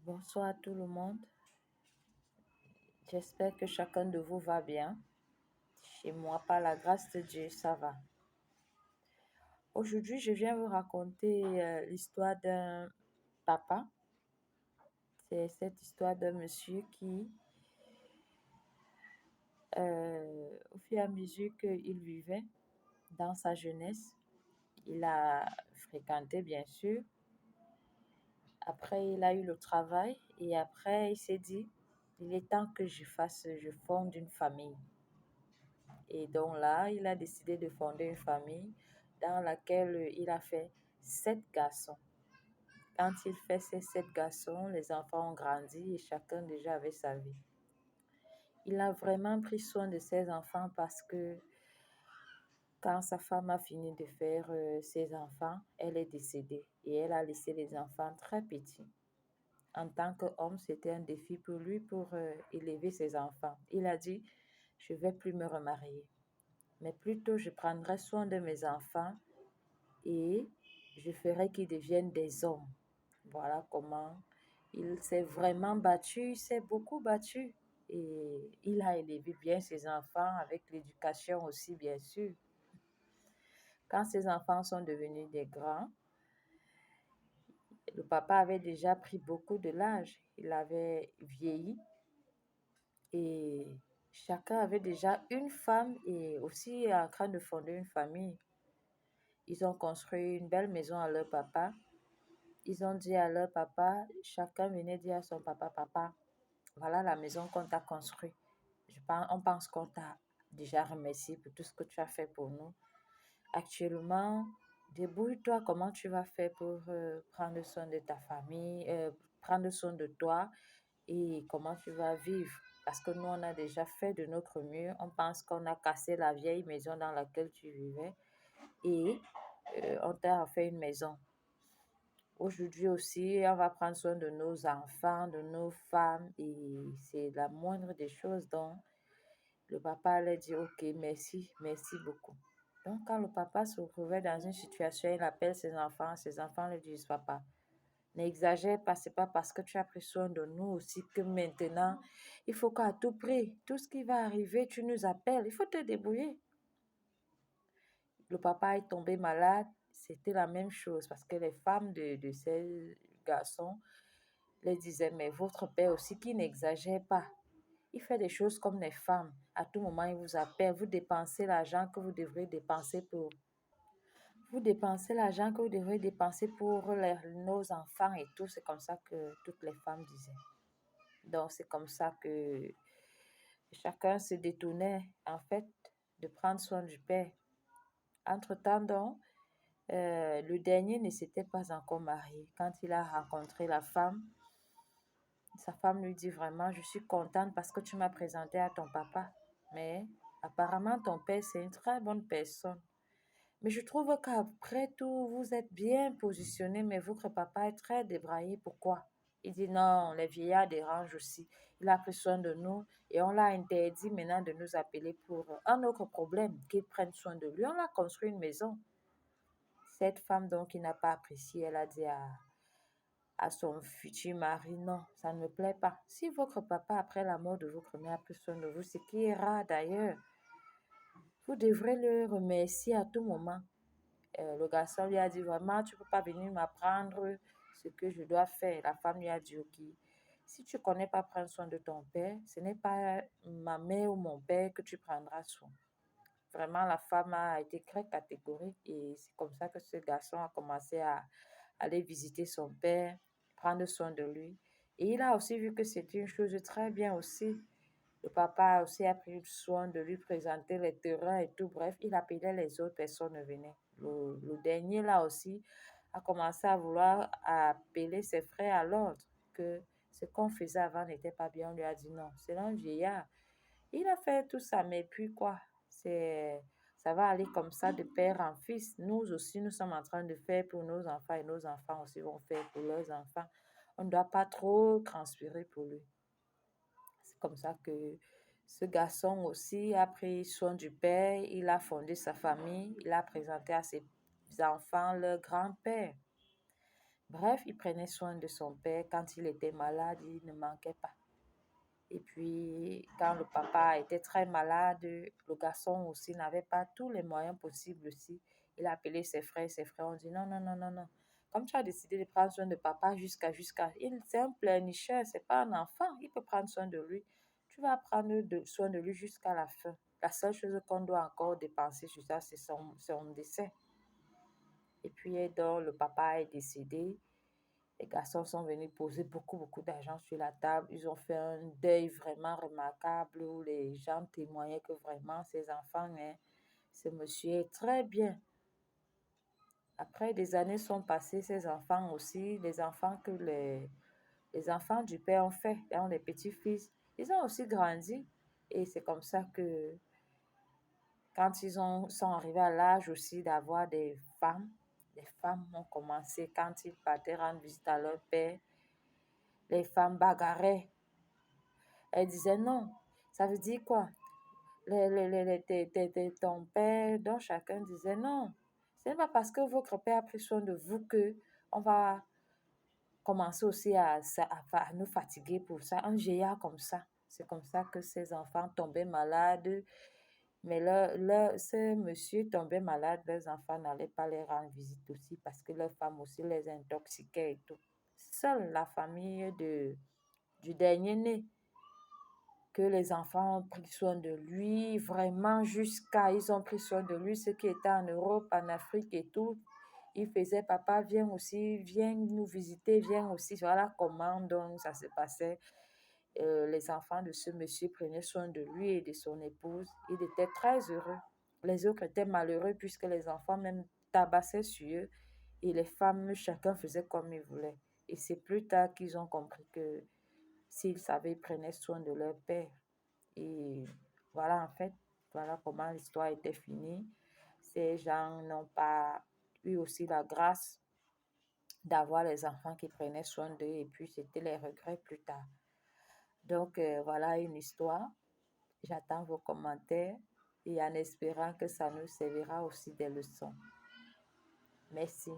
Bonsoir à tout le monde. J'espère que chacun de vous va bien. Chez moi, par la grâce de Dieu, ça va. Aujourd'hui, je viens vous raconter l'histoire d'un papa. C'est cette histoire d'un monsieur qui, au fur et à mesure qu'il vivait dans sa jeunesse, il a fréquenté, bien sûr. Après, il a eu le travail et après, il s'est dit, il est temps que je fonde une famille. Et donc là, il a décidé de fonder une famille dans laquelle il a fait 7 garçons. Quand il fait ces 7 garçons, les enfants ont grandi et chacun déjà avait sa vie. Il a vraiment pris soin de ses enfants parce que quand sa femme a fini de faire ses enfants, elle est décédée et elle a laissé les enfants très petits. En tant qu'homme, c'était un défi pour lui pour élever ses enfants. Il a dit, je ne vais plus me remarier, mais plutôt je prendrai soin de mes enfants et je ferai qu'ils deviennent des hommes. Voilà comment il s'est vraiment battu, il s'est beaucoup battu et il a élevé bien ses enfants avec l'éducation aussi, bien sûr. Quand ses enfants sont devenus des grands, le papa avait déjà pris beaucoup de l'âge, il avait vieilli et chacun avait déjà une femme et aussi en train de fonder une famille. Ils ont construit une belle maison à leur papa. Ils ont dit à leur papa, chacun venait dire à son papa, papa, voilà la maison qu'on t'a construite. On pense qu'on t'a déjà remercié pour tout ce que tu as fait pour nous. Actuellement, débrouille-toi comment tu vas faire pour prendre soin de ta famille, prendre soin de toi et comment tu vas vivre. Parce que nous, on a déjà fait de notre mieux. On pense qu'on a cassé la vieille maison dans laquelle tu vivais et on t'a fait une maison. Aujourd'hui aussi, on va prendre soin de nos enfants, de nos femmes et c'est la moindre des choses. Donc, le papa allait dire, ok, merci, merci beaucoup. Donc, quand le papa se retrouvait dans une situation, il appelle ses enfants lui disent, papa, n'exagère pas, c'est pas parce que tu as pris soin de nous aussi que maintenant, il faut qu'à tout prix, tout ce qui va arriver, tu nous appelles, il faut te débrouiller. Le papa est tombé malade, c'était la même chose parce que les femmes de ces garçons les disaient, mais votre père aussi qui n'exagère pas. Il fait des choses comme les femmes. À tout moment, il vous appelle, vous dépensez l'argent que vous devrez dépenser pour... Vous dépensez l'argent que vous devrez dépenser pour nos enfants et tout. C'est comme ça que toutes les femmes disaient. Donc, c'est comme ça que chacun se détournait, en fait, de prendre soin du père. Entre-temps, donc, le dernier ne s'était pas encore marié. Quand il a rencontré la femme, sa femme lui dit vraiment, je suis contente parce que tu m'as présenté à ton papa. Mais apparemment, ton père, c'est une très bonne personne. Mais je trouve qu'après tout, vous êtes bien positionné, mais votre papa est très débraillé. Pourquoi? Il dit non, les vieillards dérangent aussi. Il a pris soin de nous et on l'a interdit maintenant de nous appeler pour un autre problème, qu'il prenne soin de lui. On a construit une maison. Cette femme, donc, qui n'a pas apprécié, elle a dit à son futur mari, non, ça ne me plaît pas. Si votre papa, après la mort de votre mère, a pris soin de vous, ce qui est rare d'ailleurs, vous devrez le remercier à tout moment. Le garçon lui a dit, vraiment, tu ne peux pas venir m'apprendre ce que je dois faire. La femme lui a dit, ok, si tu ne connais pas prendre soin de ton père, ce n'est pas ma mère ou mon père que tu prendras soin. Vraiment, la femme a été très catégorique et c'est comme ça que ce garçon a commencé à aller visiter son père, prendre soin de lui. Et il a aussi vu que c'était une chose très bien aussi. Le papa aussi a pris soin de lui présenter les terrains et tout. Bref, il appelait les autres personnes venaient. Le dernier là aussi a commencé à vouloir appeler ses frères à l'ordre que ce qu'on faisait avant n'était pas bien. On lui a dit non, c'est un vieillard. Il a fait tout ça, mais puis quoi? Ça va aller comme ça de père en fils. Nous aussi, nous sommes en train de faire pour nos enfants et nos enfants aussi vont faire pour leurs enfants. On ne doit pas trop transpirer pour lui. C'est comme ça que ce garçon aussi a pris soin du père, il a fondé sa famille, il a présenté à ses enfants leur grand-père. Bref, il prenait soin de son père. Quand il était malade, il ne manquait pas. Et puis, quand le papa était très malade, le garçon aussi n'avait pas tous les moyens possibles aussi. Il a appelé ses frères ont dit non, non, non, non, non. Comme tu as décidé de prendre soin de papa c'est un pleurnicheur, c'est pas un enfant, il peut prendre soin de lui. Tu vas prendre soin de lui jusqu'à la fin. La seule chose qu'on doit encore dépenser sur ça, c'est son décès. Et puis, donc, le papa est décédé. Les garçons sont venus poser beaucoup, beaucoup d'argent sur la table. Ils ont fait un deuil vraiment remarquable où les gens témoignaient que vraiment ces enfants, hein, ce monsieur est très bien. Après, des années sont passées, ces enfants aussi, les enfants que les enfants du père ont fait, hein, les petits-fils, ils ont aussi grandi. Et c'est comme ça que quand sont arrivés à l'âge aussi d'avoir des femmes, les femmes ont commencé, quand ils partaient rendre visite à leur père, les femmes bagarraient. Elles disaient non. Ça veut dire quoi? Ton père, donc chacun disait non. Ce n'est pas parce que votre père a pris soin de vous que on va commencer aussi à nous fatiguer pour ça. Un vieillard comme ça. C'est comme ça que ces enfants tombaient malades. Mais ce monsieur tombait malade, leurs enfants n'allaient pas les rendre visite aussi parce que leurs femmes aussi les intoxiquaient et tout. Seule la famille du dernier né que les enfants ont pris soin de lui, vraiment ils ont pris soin de lui, ceux qui étaient en Europe, en Afrique et tout. Ils faisaient, papa, viens aussi, viens nous visiter, viens aussi. Voilà comment donc ça se passait. Les enfants de ce monsieur prenaient soin de lui et de son épouse. Il était très heureux. Les autres étaient malheureux puisque les enfants même tabassaient sur eux et les femmes, chacun faisait comme il voulait. Et c'est plus tard qu'ils ont compris que s'ils savaient, ils prenaient soin de leur père. Et voilà, en fait, voilà comment l'histoire était finie. Ces gens n'ont pas eu aussi la grâce d'avoir les enfants qui prenaient soin d'eux et puis c'était les regrets plus tard. Donc, voilà une histoire. J'attends vos commentaires et en espérant que ça nous servira aussi des leçons. Merci.